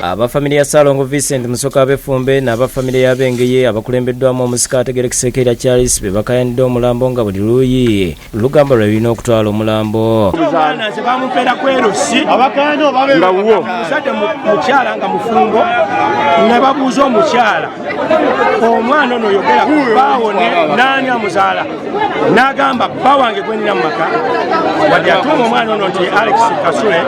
Abafamily ya Salongo Vincent Musoka abefumbe n'abafamily y'abengeye abakulembeddwamu omusika ategere Kisekerya Charles bebakayanidde omulambo nga buli luuyi lugamba lwalina okutwala omulambo. Omwana ze bamupera kwerusi abakando nga wuwo musajja mukyala nga mufumbo ne babuuza omukyala omwana ono yogera baawone nani amuzaala n'agamba bba wange gwenina mu maka wadde atuuma omwana ono nti Alex Kasule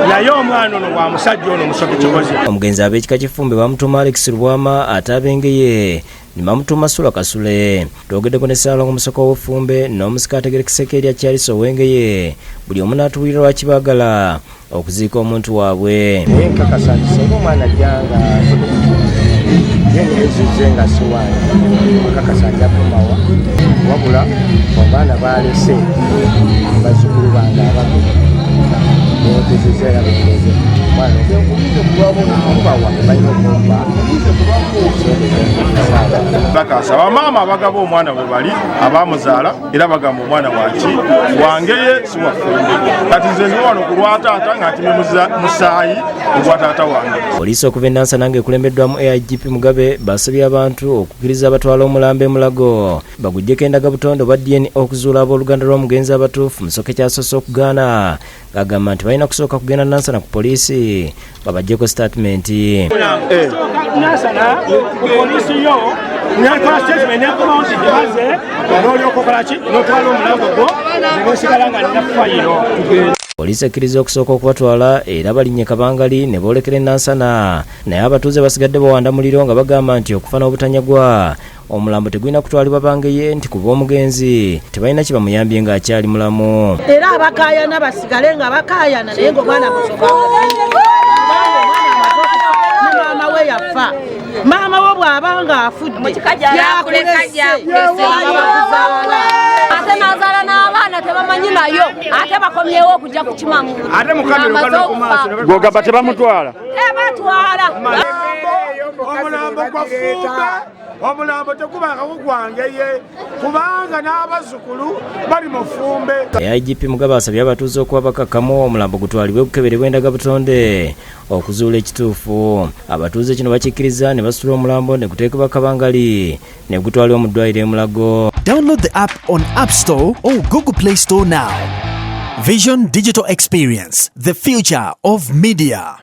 naye omwana ono wa musajja ono Musoke Kigozi. Omugenzi ab'ekika Kifumbe bamutuma Alex Rwama ate abengeye ne bamutuma Sula Kasule. Twogeddeko ne Salongo Musoka w'Effumbe n'omusika ategere Kisekerya Charles owengeye buli omu n'atuwulira lwakibagala okuziika omuntu waabwe. Naye nkakasa nti singa omwana ajjanga yengezize nga siwange nkakasa ajja kumawa wabula omwana balese bazzukulu bange abamu bamaama abagaba omwana bwe bali abamuzaala era bagamba omwana waki wangeye si wafumbe kati nze ndi wano ku lwataata nga ntime musaayi ogwa taata wange. Poliisi okuva e Nansana ng'ekulembeddwamu AIGP Mugabe basabye abantu okukkiriza abatwala omulambo e Mulago baguggyeko endagabutonde oba DNA okuzuula ab'oluganda lw'omugenzi abatuufu. Musoke kyasoose okugaana ng'agamba nti balina kusooka kugenda Nansana ku poliisi babaggyeko statement. Nansana poliisi yo n'ekola statement n'ekola nti gibaze n'olyoka okola ki n'otwala omulambo gwo nebesigala nga nina fayiro. Poliisi ekkiriza okusooka okubatwala era balinnye Kabangali ne boolekera e Nansana naye abatuuze basigadde bawanda muliro nga bagamba nti okufa n'obutanyagwa omulambo tegulina kutwalibwa bangeye nti kuba omugenzi tebalina kye bamuyambye ng'akyali mulamu. Era abakaayana basigale nga bakaayana naye ng'omwana Musoka maama we yafa. Maama we bw'aba ng'afudde ate n'azaala n'abaana tebamanyi nayo ate bakomyewo okujja ku kimamu Ate mukamera okumaaso Gwogamba tebamutwala batwala omulambo gwa Ffumbe omulambo tegubangako gwangeye kubanga n'abazzukulu bali mu Ffumbe. IGP Mugabe asabye abatuuze okuba bakakkamu omulambo gutwalibwe gukeberebwa endagabutonde okuzuula ekituufu. Abatuuze kino bakikkiriza ne basitula omulambo ne guteekebwa Kabangali ne gutwalibwa mu ddwaliro e Mulago. Download the app on App Store or Google Play Store now. Vision Digital Experience, the future of media.